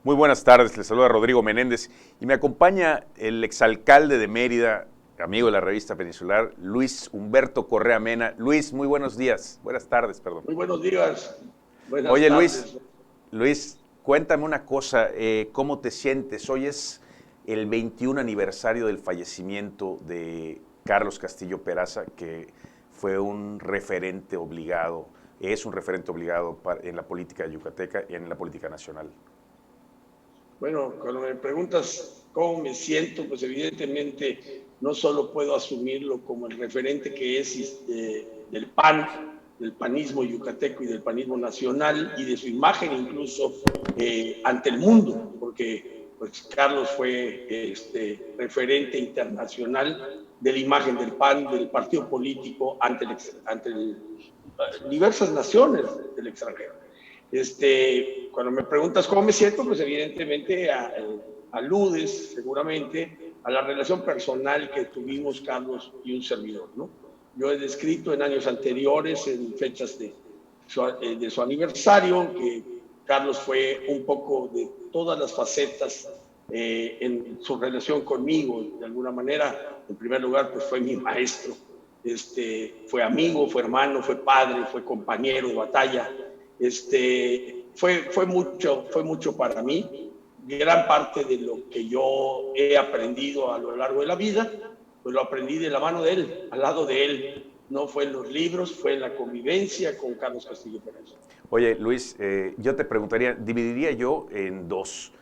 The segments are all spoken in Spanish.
Muy buenas tardes, les saluda Rodrigo Menéndez y me acompaña el exalcalde de Mérida, amigo de la revista Peninsular, Luis Humberto Correa Mena. Luis, muy buenos días, buenas tardes, perdón. Muy buenos días, buenas Oye Luis, tardes. cuéntame una cosa, ¿cómo te sientes? Hoy es el 21 aniversario del fallecimiento de Carlos Castillo Peraza, que fue un referente obligado, es un referente obligado en la política yucateca y en la política nacional. Bueno, cuando me preguntas cómo me siento, pues evidentemente no solo puedo asumirlo como el referente que es del PAN, del panismo yucateco y del panismo nacional y de su imagen incluso ante el mundo, porque pues, Carlos fue referente internacional de la imagen del PAN, del partido político ante diversas naciones del extranjero. Cuando me preguntas cómo me siento, pues evidentemente aludes seguramente a la relación personal que tuvimos Carlos y un servidor, ¿no? Yo he descrito en años anteriores, en fechas de su aniversario, que Carlos fue un poco de todas las facetas en su relación conmigo. De alguna manera, en primer lugar, pues fue mi maestro. Fue amigo, fue hermano, fue padre, fue compañero de batalla. Fue mucho para mí. Gran parte de lo que yo he aprendido a lo largo de la vida, pues lo aprendí de la mano de él, al lado de él. No fue en los libros, fue en la convivencia con Carlos Castillo Pérez. Oye, Luis, yo te preguntaría, dividiría yo en dos.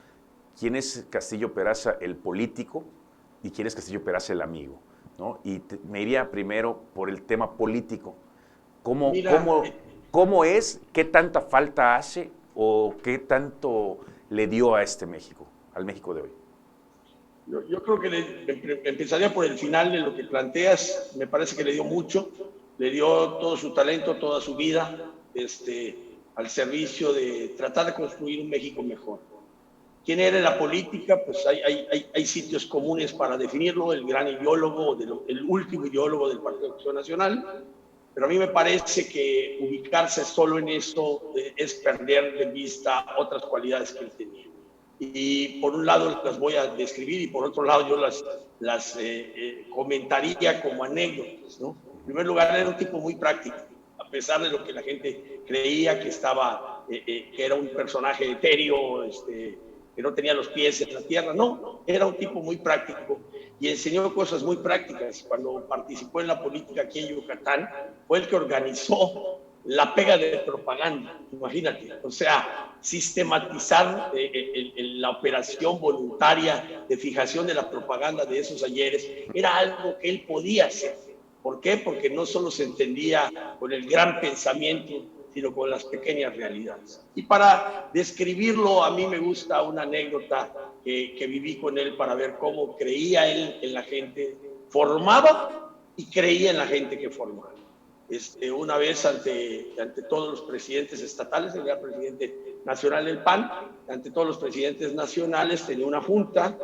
¿Quién es Castillo Peraza el político y quién es Castillo Peraza el amigo? ¿No? Me iría primero por el tema político. ¿Cómo, Mira, cómo, ¿Cómo es? ¿Qué tanta falta hace o qué tanto le dio a este México, al México de hoy? yo creo que empezaría por el final de lo que planteas. Me parece que le dio mucho, le dio todo su talento, toda su vida, al servicio de tratar de construir un México mejor. ¿Quién era en la política? Pues hay sitios comunes para definirlo, el gran ideólogo, el último ideólogo del Partido de Acción Nacional, pero a mí me parece que ubicarse solo en eso es perder de vista otras cualidades que él tenía. Y por un lado las voy a describir y por otro lado yo las comentaría como anécdotas, ¿no? En primer lugar, era un tipo muy práctico, a pesar de lo que la gente creía que era un personaje etéreo, que no tenía los pies en la tierra. No, era un tipo muy práctico y enseñó cosas muy prácticas. Cuando participó en la política aquí en Yucatán, fue el que organizó la pega de propaganda, imagínate, o sea, sistematizar la operación voluntaria de fijación de la propaganda de esos ayeres era algo que él podía hacer. ¿Por qué? Porque no solo se entendía con el gran pensamiento, sino con las pequeñas realidades. Y para describirlo, a mí me gusta una anécdota que viví con él para ver cómo creía él en la gente, formaba y creía en la gente que formaba. Una vez ante todos los presidentes estatales, él era presidente nacional del PAN, ante todos los presidentes nacionales tenía una junta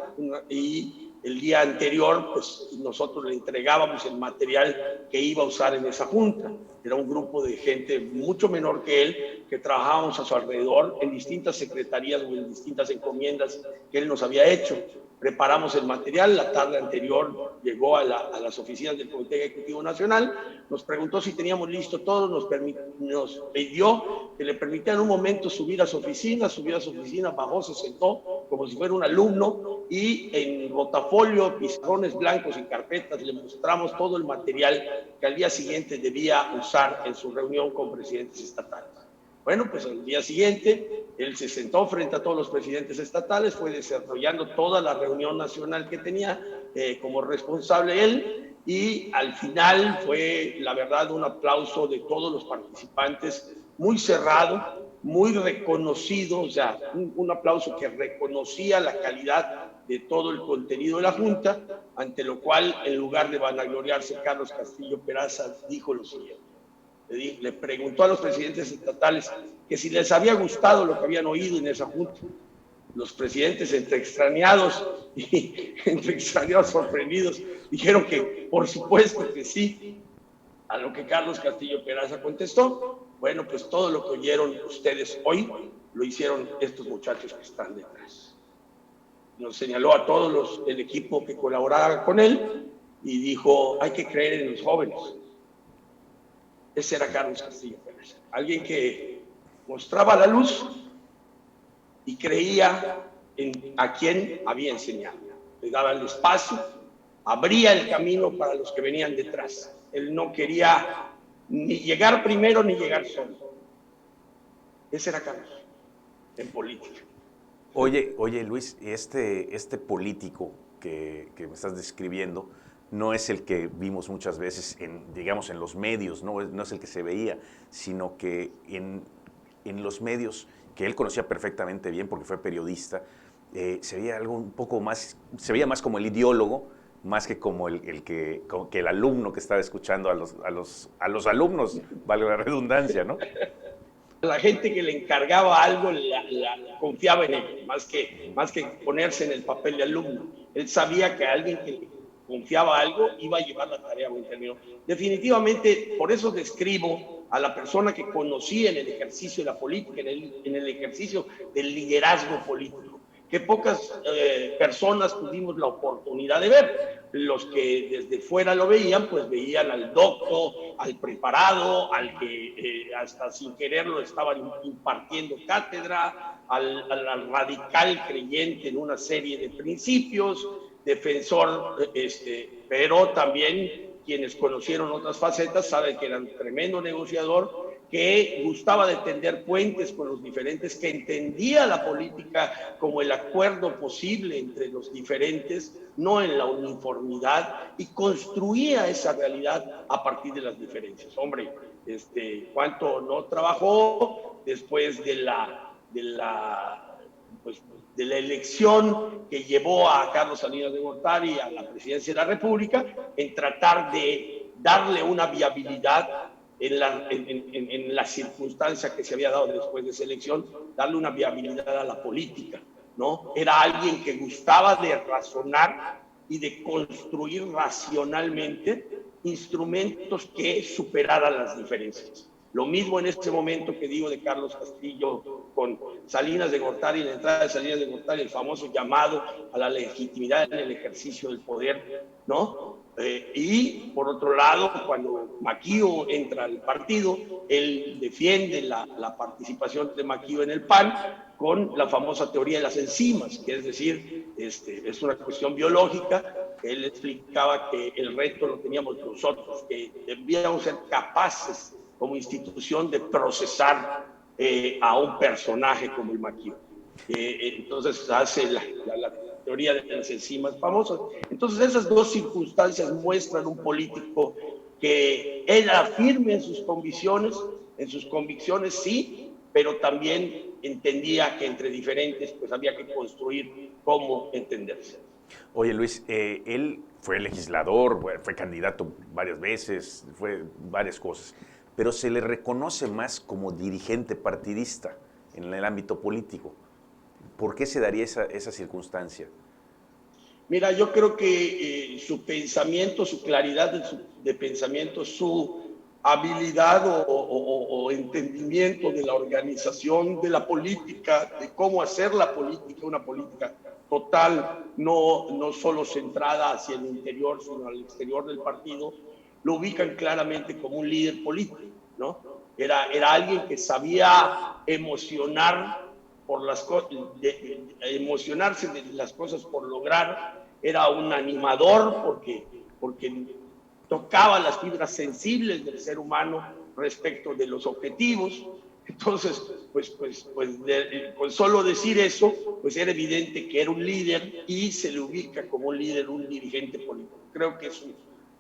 y el día anterior pues nosotros le entregábamos el material que iba a usar en esa junta. Era un grupo de gente mucho menor que él, que trabajábamos a su alrededor en distintas secretarías o en distintas encomiendas que él nos había hecho. Preparamos el material, la tarde anterior llegó a las oficinas del Comité Ejecutivo Nacional, nos preguntó si teníamos listo todo, nos pidió que le permitieran un momento subir a su oficina, bajó, se sentó como si fuera un alumno y en rotafolio, pizarrones blancos y carpetas le mostramos todo el material que al día siguiente debía usar en su reunión con presidentes estatales. Bueno, pues al día siguiente él se sentó frente a todos los presidentes estatales, fue desarrollando toda la reunión nacional que tenía como responsable él y al final fue, la verdad, un aplauso de todos los participantes, muy cerrado, muy reconocido, o sea, un aplauso que reconocía la calidad de todo el contenido de la Junta, ante lo cual, en lugar de vanagloriarse, Carlos Castillo Peraza dijo lo siguiente. Le preguntó a los presidentes estatales que si les había gustado lo que habían oído en esa junta. Los presidentes, entre extrañados sorprendidos, dijeron que por supuesto que sí. A lo que Carlos Castillo Peraza contestó, bueno, pues todo lo que oyeron ustedes hoy lo hicieron estos muchachos que están detrás. Nos señaló a todos el equipo que colaboraba con él y dijo, hay que creer en los jóvenes. Ese era Carlos Castillo Peraza, alguien que mostraba la luz y creía en a quien había enseñado. Le daba el espacio, abría el camino para los que venían detrás. Él no quería ni llegar primero ni llegar solo. Ese era Carlos, en política. Oye Luis, este político que me estás describiendo no es el que vimos muchas veces digamos, en los medios, no es el que se veía, sino que en los medios, que él conocía perfectamente bien porque fue periodista, se veía algo un poco más, se veía más como el ideólogo, más que como que el alumno que estaba escuchando a los alumnos, vale la redundancia, ¿no? La gente que le encargaba algo confiaba en él, más que ponerse en el papel de alumno. Él sabía que alguien que confiaba algo iba a llevar la tarea a buen término. Definitivamente, por eso describo a la persona que conocí en el ejercicio de la política, en el ejercicio del liderazgo político, que pocas personas tuvimos la oportunidad de ver. Los que desde fuera lo veían, pues veían al docto, al preparado, al que hasta sin quererlo estaban impartiendo cátedra, al radical creyente en una serie de principios, defensor, pero también quienes conocieron otras facetas saben que era un tremendo negociador, que gustaba de tender puentes con los diferentes, que entendía la política como el acuerdo posible entre los diferentes, no en la uniformidad, y construía esa realidad a partir de las diferencias. Hombre, ¿cuánto no trabajó después de la elección que llevó a Carlos Salinas de Gortari a la presidencia de la República, en tratar de darle una viabilidad en la circunstancia que se había dado después de esa elección, darle una viabilidad a la política, ¿no? Era alguien que gustaba de razonar y de construir racionalmente instrumentos que superaran las diferencias. Lo mismo en este momento que digo de Carlos Castillo con Salinas de Gortari, la entrada de Salinas de Gortari, el famoso llamado a la legitimidad en el ejercicio del poder, ¿no? Y por otro lado, cuando Maquio entra al partido, él defiende la participación de Maquio en el PAN con la famosa teoría de las enzimas, que es decir, es una cuestión biológica. Él explicaba que el reto lo teníamos nosotros, que debíamos ser capaces como institución de procesar a un personaje como el Maquio. Entonces hace la teoría de las enzimas famosas. Entonces esas dos circunstancias muestran un político que era firme en sus convicciones sí, pero también entendía que entre diferentes pues había que construir cómo entenderse. Oye Luis, él fue legislador, fue candidato varias veces, fue varias cosas, pero se le reconoce más como dirigente partidista en el ámbito político. ¿Por qué se daría esa circunstancia? Mira, yo creo que su pensamiento, su claridad de pensamiento, su habilidad o entendimiento de la organización de la política, de cómo hacer la política, una política total, no solo centrada hacia el interior, sino al exterior del partido, lo ubican claramente como un líder político, ¿no? Era alguien que sabía emocionar por las cosas, emocionarse de las cosas por lograr, era un animador porque tocaba las fibras sensibles del ser humano respecto de los objetivos. Entonces, con solo decir eso, pues era evidente que era un líder y se le ubica como un líder, un dirigente político. Creo que su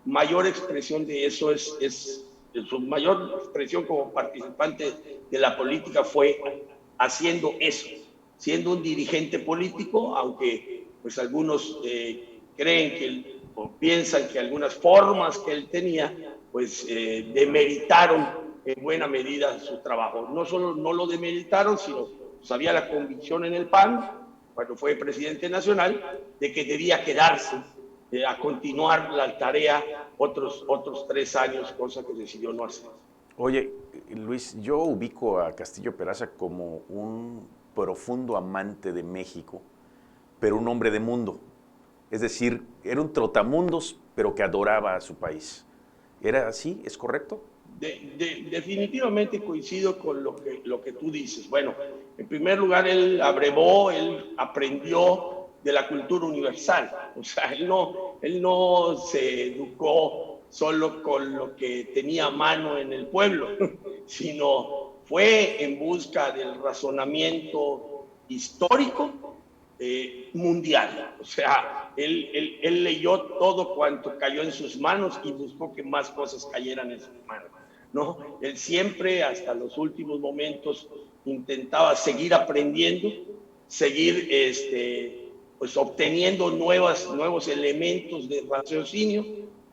mayor expresión de eso su mayor expresión como participante de la política fue haciendo eso, siendo un dirigente político, aunque pues algunos creen o piensan que algunas formas que él tenía pues demeritaron en buena medida su trabajo. No solo no lo demeritaron, sino pues, había la convicción en el PAN, cuando fue presidente nacional, de que debía quedarse a continuar la tarea otros 3 años, cosa que decidió no hacer. Oye, Luis, yo ubico a Castillo Peraza como un profundo amante de México, pero un hombre de mundo. Es decir, era un trotamundos, pero que adoraba a su país. ¿Era así? ¿Es correcto? Definitivamente coincido con lo que tú dices. Bueno, en primer lugar, él abrevó, él aprendió de la cultura universal. O sea, él no se educó solo con lo que tenía a mano en el pueblo, sino fue en busca del razonamiento histórico mundial. O sea, él leyó todo cuanto cayó en sus manos y buscó que más cosas cayeran en sus manos, ¿no? Él siempre, hasta los últimos momentos, intentaba seguir aprendiendo, seguir pues, obteniendo nuevos elementos de raciocinio.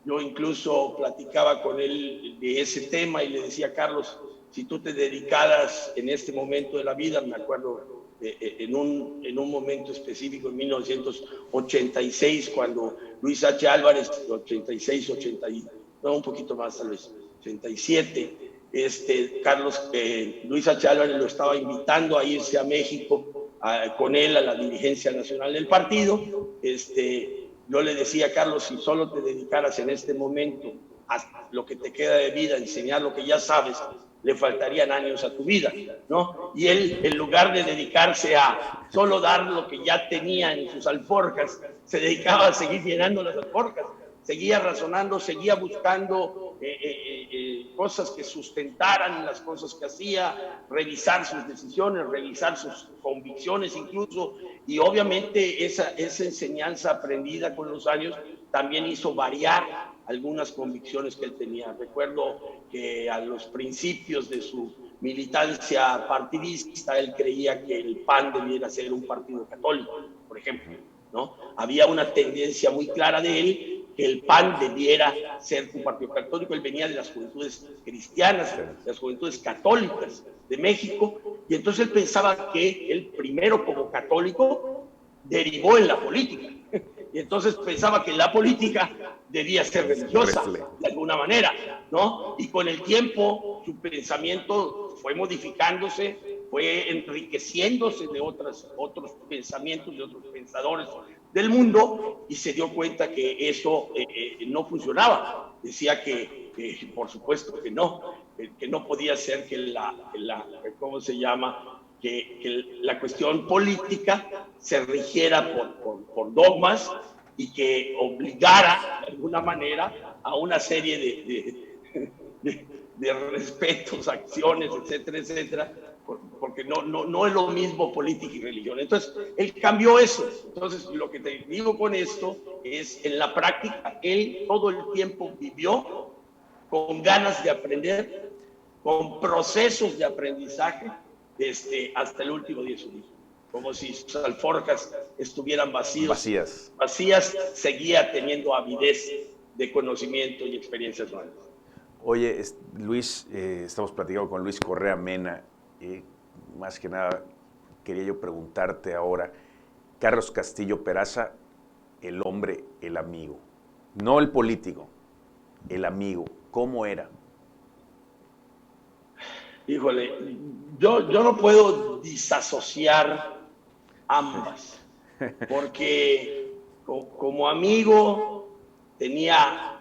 Yo incluso platicaba con él de ese tema y le decía, Carlos, si tú te dedicaras en este momento de la vida, me acuerdo en un momento específico, en 1986, cuando Luis H. Álvarez, 86, 80, no, un poquito más tal vez, 87, Carlos, Luis H. Álvarez lo estaba invitando a irse a México con él a la dirigencia nacional del partido. Yo le decía, Carlos, si solo te dedicaras en este momento a lo que te queda de vida, a enseñar lo que ya sabes, le faltarían años a tu vida, ¿no? Y él, en lugar de dedicarse a solo dar lo que ya tenía en sus alforjas, se dedicaba a seguir llenando las alforjas, seguía razonando, seguía buscando cosas que sustentaran las cosas que hacía, revisar sus decisiones, revisar sus convicciones incluso, y obviamente esa enseñanza aprendida con los años también hizo variar algunas convicciones que él tenía. Recuerdo que a los principios de su militancia partidista, él creía que el PAN debiera ser un partido católico, por ejemplo, ¿no? Había una tendencia muy clara de él que el PAN debiera ser un partido católico. Él venía de las juventudes cristianas, de las juventudes católicas de México, y entonces él pensaba que él primero como católico derivó en la política. Y entonces pensaba que la política debía ser religiosa, de alguna manera, ¿no? Y con el tiempo su pensamiento fue modificándose, fue enriqueciéndose de otros pensamientos, de otros pensadores del mundo, y se dio cuenta que eso no funcionaba. Decía que por supuesto que no podía ser que ¿cómo se llama?, que la cuestión política se rigiera por dogmas y que obligara de alguna manera a una serie de respetos, acciones, etcétera, etcétera, porque no es lo mismo política y religión. Entonces, él cambió eso. Entonces, lo que te digo con esto es, en la práctica, él todo el tiempo vivió con ganas de aprender, con procesos de aprendizaje, hasta el último día de su vida. Como si sus alforjas estuvieran vacías, seguía teniendo avidez de conocimiento y experiencias nuevas. Oye, Luis, estamos platicando con Luis Correa Mena. Más que nada, quería yo preguntarte ahora, Carlos Castillo Peraza, el hombre, el amigo, no el político, el amigo, ¿cómo era? Híjole, yo no puedo disasociar ambas, porque como amigo tenía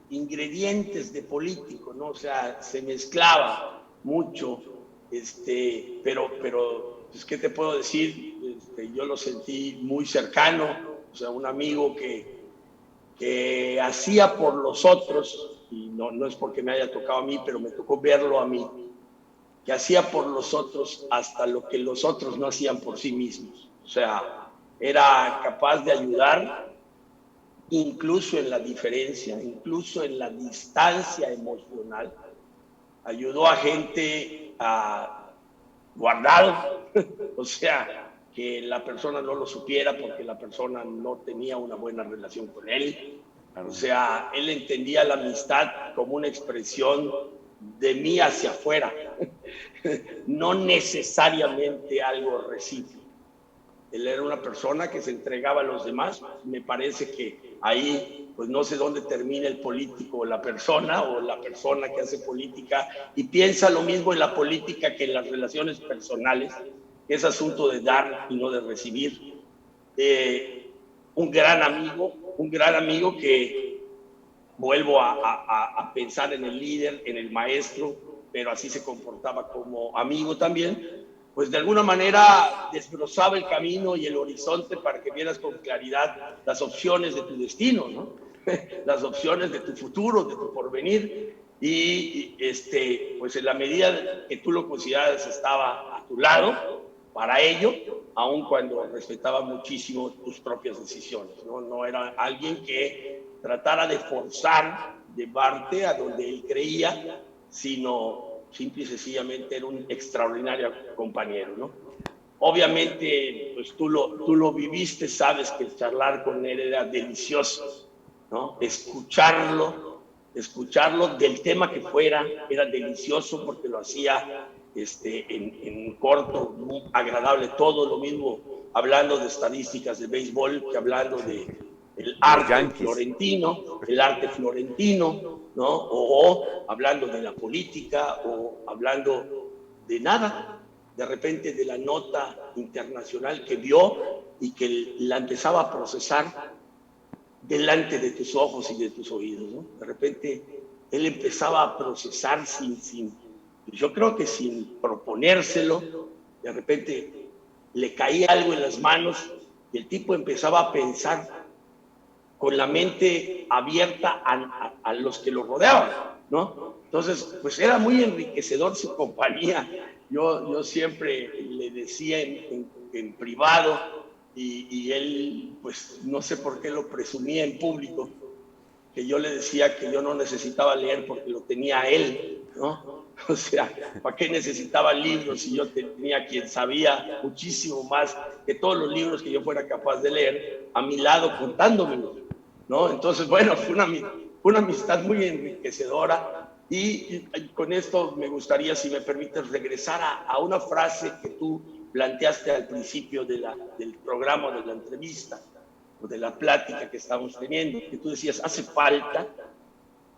ingredientes de político, ¿no? O sea, se mezclaba mucho, pero pues, ¿qué te puedo decir? Yo lo sentí muy cercano, o sea, un amigo que hacía por los otros, y no es porque me haya tocado a mí, pero me tocó verlo a mí, que hacía por los otros hasta lo que los otros no hacían por sí mismos. O sea, era capaz de ayudar incluso en la diferencia, incluso en la distancia emocional. Ayudó a gente a guardado, o sea, que la persona no lo supiera porque la persona no tenía una buena relación con él. O sea, él entendía la amistad como una expresión de mí hacia afuera, no necesariamente algo recíproco. Él era una persona que se entregaba a los demás. Me parece que ahí, pues no sé dónde termina el político o la persona que hace política y piensa lo mismo en la política que en las relaciones personales, que es asunto de dar y no de recibir. Un gran amigo que vuelvo a pensar en el líder, en el maestro, pero así se comportaba como amigo también, pues de alguna manera desbrozaba el camino y el horizonte para que vieras con claridad las opciones de tu destino, ¿no? Las opciones de tu futuro, de tu porvenir, y pues en la medida que tú lo consideras estaba a tu lado para ello, aun cuando respetaba muchísimo tus propias decisiones, ¿no? No era alguien que tratara de forzar, llevarte a donde él creía, sino simple y sencillamente era un extraordinario compañero, ¿no? Obviamente, pues tú lo viviste, sabes que charlar con él era delicioso, ¿no? Escucharlo del tema que fuera, era delicioso porque lo hacía en corto, muy agradable, todo lo mismo hablando de estadísticas de béisbol que hablando de el arte florentino, ¿no? O hablando de la política, o hablando de nada, de repente de la nota internacional que vio y que la empezaba a procesar delante de tus ojos y de tus oídos, ¿no? De repente él empezaba a procesar yo creo que sin proponérselo, de repente le caía algo en las manos y el tipo empezaba a pensar con la mente abierta a los que lo rodeaban, ¿no? Entonces, pues era muy enriquecedor su compañía. Yo siempre le decía en privado y él, pues no sé por qué lo presumía en público, que yo le decía que yo no necesitaba leer porque lo tenía él, ¿no? O sea, ¿para qué necesitaba libros si yo tenía quien sabía muchísimo más que todos los libros que yo fuera capaz de leer a mi lado contándomelo, ¿no? Entonces, bueno, fue una amistad muy enriquecedora y con esto me gustaría, si me permites, regresar a una frase que tú planteaste al principio del programa, de la entrevista, o de la plática que estamos teniendo, que tú decías, hace falta.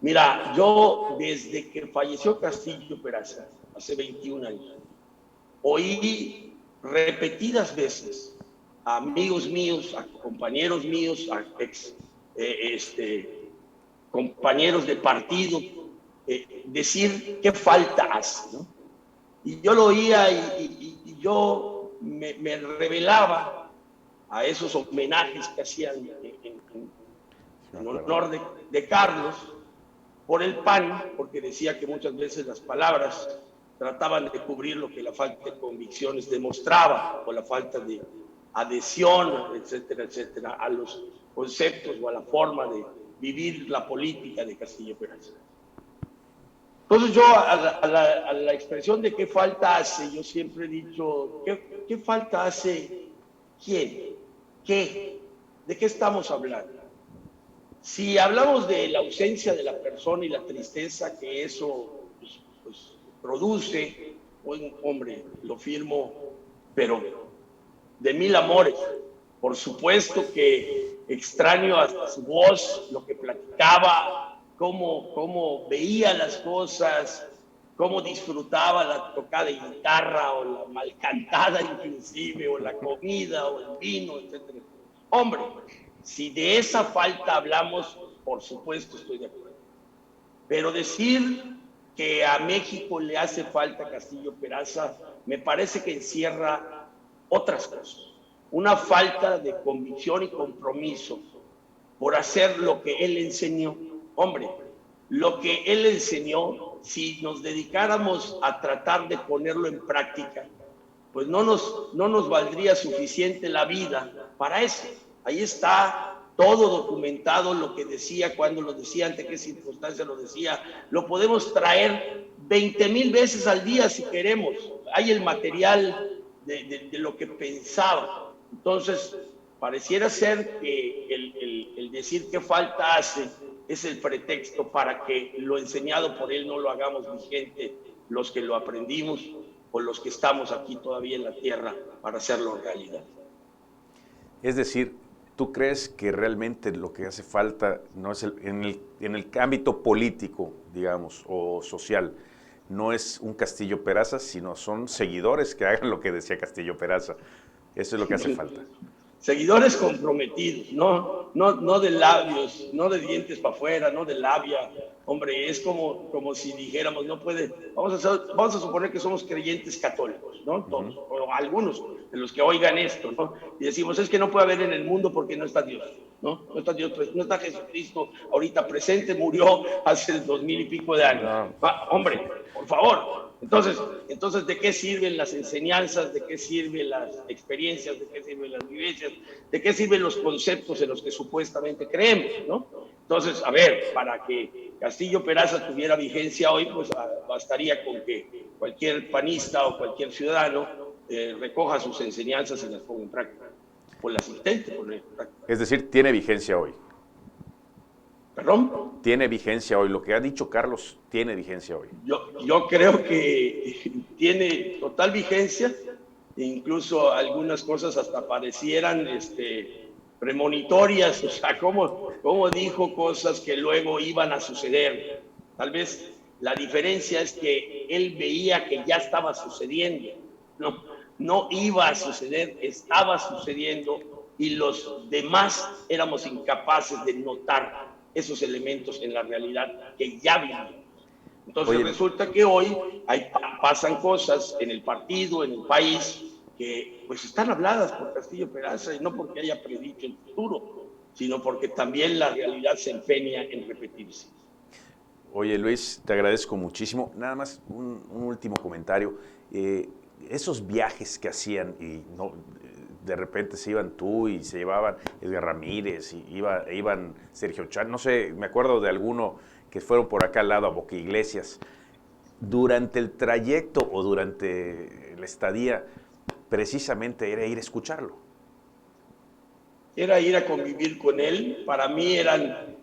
Mira, yo desde que falleció Castillo Peraza, hace 21 años, oí repetidas veces a amigos míos, a compañeros míos, a compañeros de partido, decir qué falta hace, ¿no? Y yo lo oía y yo me revelaba a esos homenajes que hacían en honor de Carlos por el PAN, porque decía que muchas veces las palabras trataban de cubrir lo que la falta de convicciones demostraba, o la falta de adhesión, etcétera, etcétera, a los conceptos o a la forma de vivir la política de Castillo Peraza. Entonces yo a la expresión de qué falta hace, yo siempre he dicho, ¿qué falta hace quién? ¿Qué? ¿De qué estamos hablando? Si hablamos de la ausencia de la persona y la tristeza que eso pues, produce, hombre, lo firmo, pero de mil amores. Por supuesto que extraño hasta su voz, lo que platicaba, cómo veía las cosas, cómo disfrutaba la tocada de guitarra o la mal cantada inclusive, o la comida o el vino, etc. Hombre, si de esa falta hablamos, por supuesto estoy de acuerdo. Pero decir que a México le hace falta Castillo Peraza, me parece que encierra otras cosas. Una falta de convicción y compromiso por hacer lo que él enseñó. Hombre, lo que él enseñó, si nos dedicáramos a tratar de ponerlo en práctica, pues no nos valdría suficiente la vida para eso. Ahí está todo documentado, lo que decía, cuando lo decía, ante qué circunstancias lo decía. Lo podemos traer 20,000 veces al día si queremos. Hay el material de lo que pensaba. Entonces, pareciera ser que el decir qué falta hace es el pretexto para que lo enseñado por él no lo hagamos vigente los que lo aprendimos o los que estamos aquí todavía en la tierra para hacerlo realidad. Es decir, ¿tú crees que realmente lo que hace falta no es en el ámbito político, digamos, o social, no es un Castillo Peraza, sino son seguidores que hagan lo que decía Castillo Peraza? Eso es lo que hace falta. Seguidores comprometidos, no de labios, no de dientes para afuera, no de labia. Hombre, es como si dijéramos, no puede, vamos a suponer que somos creyentes católicos, ¿no? Todos, o algunos de los que oigan esto, ¿no? Y decimos, es que no puede haber en el mundo porque no está Dios, ¿no? No está Dios, no está Jesucristo ahorita presente, murió hace 2000 y pico de años. No. Hombre, por favor. Entonces, ¿de qué sirven las enseñanzas? ¿De qué sirven las experiencias? ¿De qué sirven las vivencias? ¿De qué sirven los conceptos en los que supuestamente creemos, ¿no? Entonces, a ver, para que Castillo Peraza tuviera vigencia hoy, pues bastaría con que cualquier panista o cualquier ciudadano recoja sus enseñanzas y las ponga en práctica, o las intente poner en práctica. Es decir, tiene vigencia hoy. ¿Perdón? Tiene vigencia hoy. Lo que ha dicho Carlos tiene vigencia hoy. Yo creo que tiene total vigencia, incluso algunas cosas hasta parecieran premonitorias, o sea, como dijo cosas que luego iban a suceder. Tal vez la diferencia es que él veía que ya estaba sucediendo, no iba a suceder, estaba sucediendo, y los demás éramos incapaces de notar esos elementos en la realidad que ya vivimos. Entonces resulta que hoy pasan cosas en el partido, en el país, que pues están habladas por Castillo Peraza, y no porque haya predicho el futuro, sino porque también la realidad se empeña en repetirse. Oye, Luis, te agradezco muchísimo. Nada más un último comentario. Esos viajes que hacían y no, de repente se iban tú y se llevaban Edgar Ramírez y iban Sergio Chan, no sé, me acuerdo de alguno que fueron por acá al lado a Boca Iglesias. Durante el trayecto o durante la estadía, precisamente era ir a escucharlo. Era ir a convivir con él. Para mí eran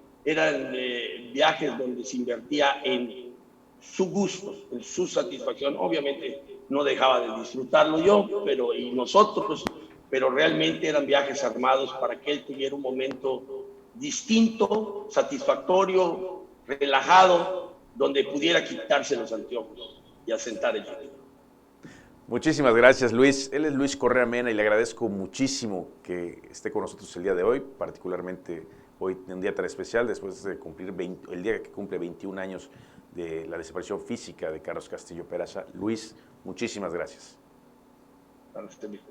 viajes donde se invertía en su gusto, en su satisfacción. Obviamente no dejaba de disfrutarlo yo, y nosotros, pero realmente eran viajes armados para que él tuviera un momento distinto, satisfactorio, relajado, donde pudiera quitarse los anteojos y asentar el título. Muchísimas gracias, Luis. Él es Luis Correa Mena y le agradezco muchísimo que esté con nosotros el día de hoy, particularmente hoy, un día tan especial, después de cumplir el día que cumple 21 años de la desaparición física de Carlos Castillo Peraza. Luis, muchísimas gracias. Para usted mismo.